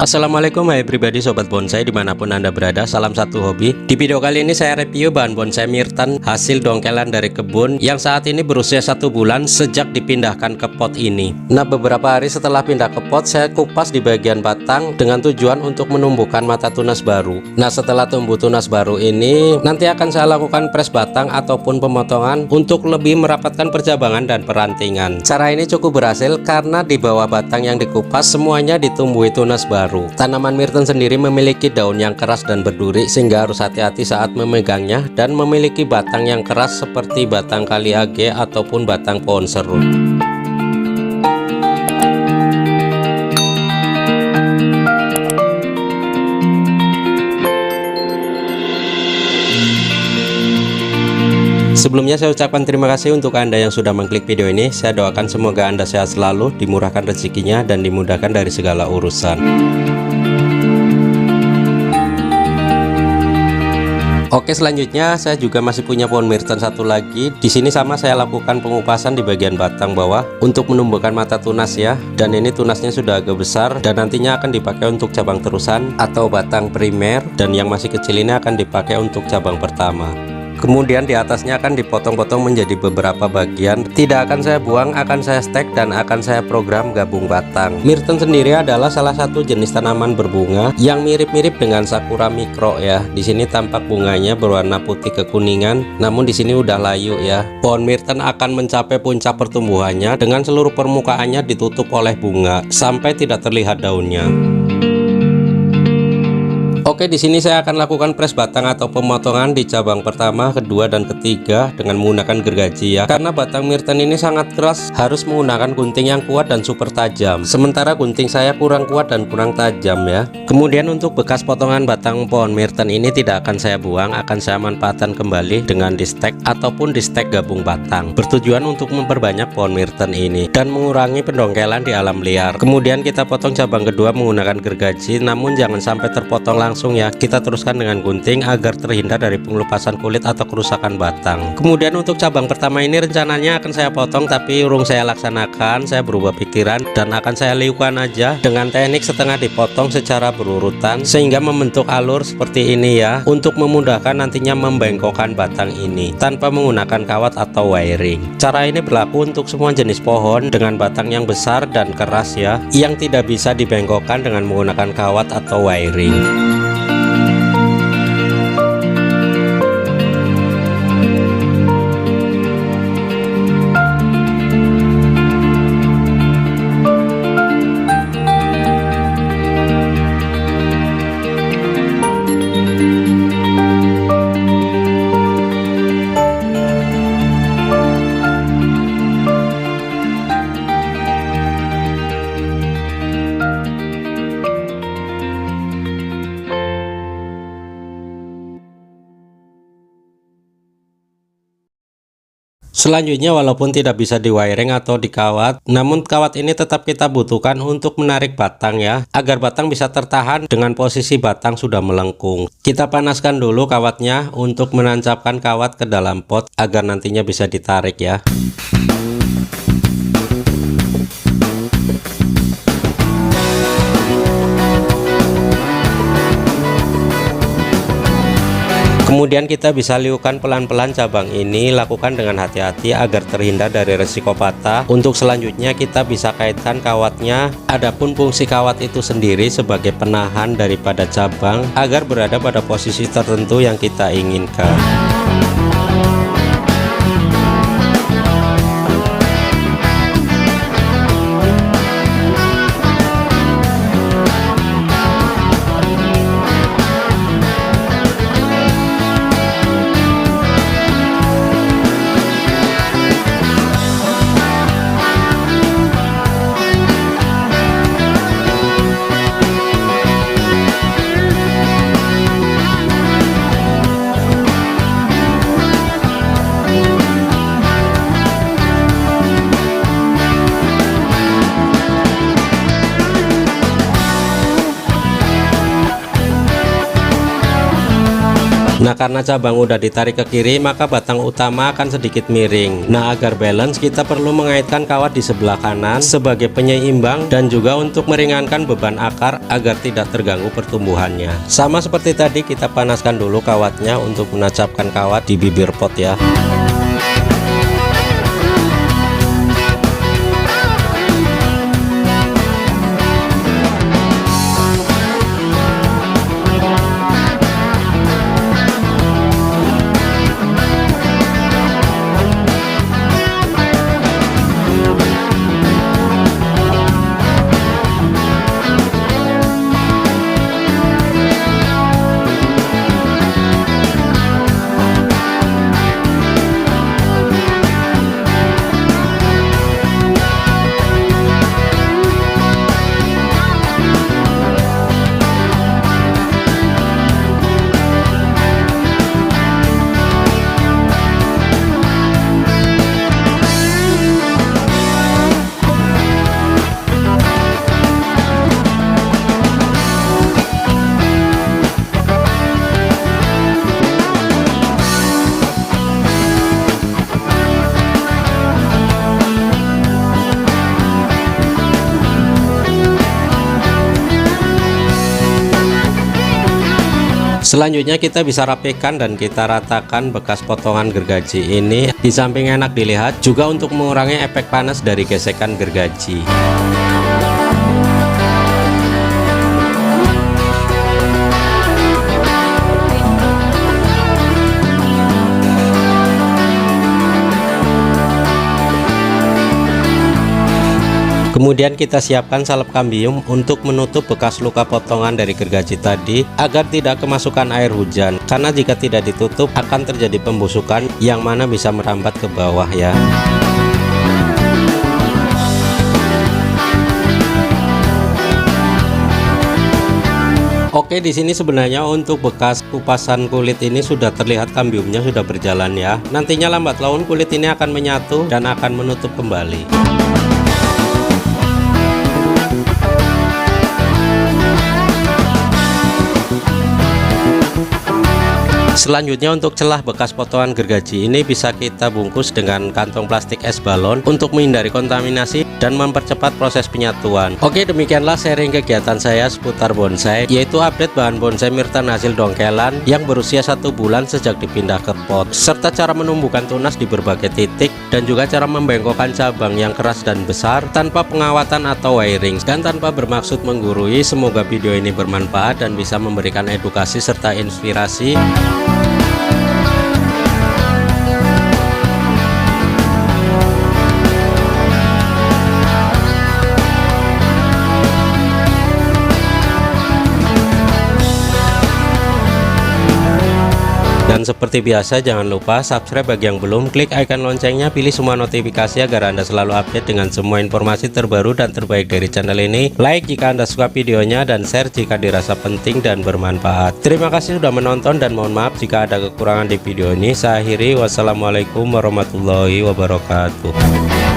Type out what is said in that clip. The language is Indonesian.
Assalamualaikum hai pribadi sobat bonsai dimanapun anda berada, salam satu hobi. Di video kali ini saya review bahan bonsai Myrten hasil dongkelan dari kebun yang saat ini berusia 1 bulan sejak dipindahkan ke pot ini. Nah, beberapa hari setelah pindah ke pot saya kupas di bagian batang dengan tujuan untuk menumbuhkan mata tunas baru. Nah, setelah tumbuh tunas baru ini nanti akan saya lakukan press batang ataupun pemotongan untuk lebih merapatkan percabangan dan perantingan. Cara ini cukup berhasil karena di bawah batang yang dikupas semuanya ditumbuhi tunas baru. Tanaman Myrten sendiri memiliki daun yang keras dan berduri sehingga harus hati-hati saat memegangnya, dan memiliki batang yang keras seperti batang kaliage ataupun batang pohon serut. Sebelumnya saya ucapkan terima kasih untuk Anda yang sudah mengklik video ini. Saya doakan semoga Anda sehat selalu, dimurahkan rezekinya, dan dimudahkan dari segala urusan. Oke, selanjutnya saya juga masih punya pohon Myrten satu lagi. Di sini sama saya lakukan pengupasan di bagian batang bawah untuk menumbuhkan mata tunas ya. Dan ini tunasnya sudah agak besar dan nantinya akan dipakai untuk cabang terusan atau batang primer, dan yang masih kecil ini akan dipakai untuk cabang pertama. Kemudian di atasnya akan dipotong-potong menjadi beberapa bagian. Tidak akan saya buang, akan saya stek dan akan saya program gabung batang. Myrten sendiri adalah salah satu jenis tanaman berbunga yang mirip-mirip dengan sakura mikro ya. Di sini tampak bunganya berwarna putih kekuningan, namun di sini udah layu ya. Pohon Myrten akan mencapai puncak pertumbuhannya dengan seluruh permukaannya ditutup oleh bunga sampai tidak terlihat daunnya. Oke, di sini saya akan lakukan press batang atau pemotongan di cabang pertama, kedua, dan ketiga dengan menggunakan gergaji ya. Karena batang Myrten ini sangat keras, harus menggunakan gunting yang kuat dan super tajam. Sementara gunting saya kurang kuat dan kurang tajam ya. Kemudian untuk bekas potongan batang pohon Myrten ini tidak akan saya buang, akan saya manfaatkan kembali dengan di stek ataupun di stek gabung batang. Bertujuan untuk memperbanyak pohon Myrten ini dan mengurangi pendongkelan di alam liar. Kemudian kita potong cabang kedua menggunakan gergaji, namun jangan sampai terpotong langsung ya, kita teruskan dengan gunting agar terhindar dari pengelupasan kulit atau kerusakan batang. Kemudian untuk cabang pertama ini rencananya akan saya potong, tapi urung saya laksanakan, saya berubah pikiran dan akan saya liukan aja dengan teknik setengah dipotong secara berurutan sehingga membentuk alur seperti ini ya, untuk memudahkan nantinya membengkokkan batang ini tanpa menggunakan kawat atau wiring. Cara ini berlaku untuk semua jenis pohon dengan batang yang besar dan keras ya, yang tidak bisa dibengkokkan dengan menggunakan kawat atau wiring. Selanjutnya, walaupun tidak bisa di wiring atau dikawat, namun kawat ini tetap kita butuhkan untuk menarik batang ya, agar batang bisa tertahan dengan posisi batang sudah melengkung. Kita panaskan dulu kawatnya untuk menancapkan kawat ke dalam pot agar nantinya bisa ditarik ya. Kemudian kita bisa liukan pelan-pelan cabang ini, lakukan dengan hati-hati agar terhindar dari resiko patah. Untuk selanjutnya kita bisa kaitkan kawatnya. Adapun fungsi kawat itu sendiri sebagai penahan daripada cabang agar berada pada posisi tertentu yang kita inginkan. Nah, karena cabang udah ditarik ke kiri, maka batang utama akan sedikit miring. Nah, agar balance kita perlu mengaitkan kawat di sebelah kanan sebagai penyeimbang dan juga untuk meringankan beban akar agar tidak terganggu pertumbuhannya. Sama seperti tadi, kita panaskan dulu kawatnya untuk menancapkan kawat di bibir pot ya. Selanjutnya kita bisa rapikan dan kita ratakan bekas potongan gergaji ini. Di samping enak dilihat, juga untuk mengurangi efek panas dari gesekan gergaji. Kemudian kita siapkan salep kambium untuk menutup bekas luka potongan dari gergaji tadi agar tidak kemasukan air hujan, karena jika tidak ditutup akan terjadi pembusukan yang mana bisa merambat ke bawah ya. Oke, di sini sebenarnya untuk bekas kupasan kulit ini sudah terlihat kambiumnya sudah berjalan ya. Nantinya lambat laun kulit ini akan menyatu dan akan menutup kembali. Selanjutnya untuk celah bekas potongan gergaji ini bisa kita bungkus dengan kantong plastik es balon untuk menghindari kontaminasi dan mempercepat proses penyatuan. Oke, demikianlah sharing kegiatan saya seputar bonsai, yaitu update bahan bonsai Myrten hasil dongkelan yang berusia 1 bulan sejak dipindah ke pot, serta cara menumbuhkan tunas di berbagai titik dan juga cara membengkokkan cabang yang keras dan besar tanpa pengawatan atau wiring dan tanpa bermaksud menggurui. Semoga video ini bermanfaat dan bisa memberikan edukasi serta inspirasi. Dan seperti biasa, jangan lupa subscribe bagi yang belum, klik icon loncengnya, pilih semua notifikasi agar Anda selalu update dengan semua informasi terbaru dan terbaik dari channel ini. Like jika Anda suka videonya dan share jika dirasa penting dan bermanfaat. Terima kasih sudah menonton dan mohon maaf jika ada kekurangan di video ini. Saya akhiri, wassalamualaikum warahmatullahi wabarakatuh.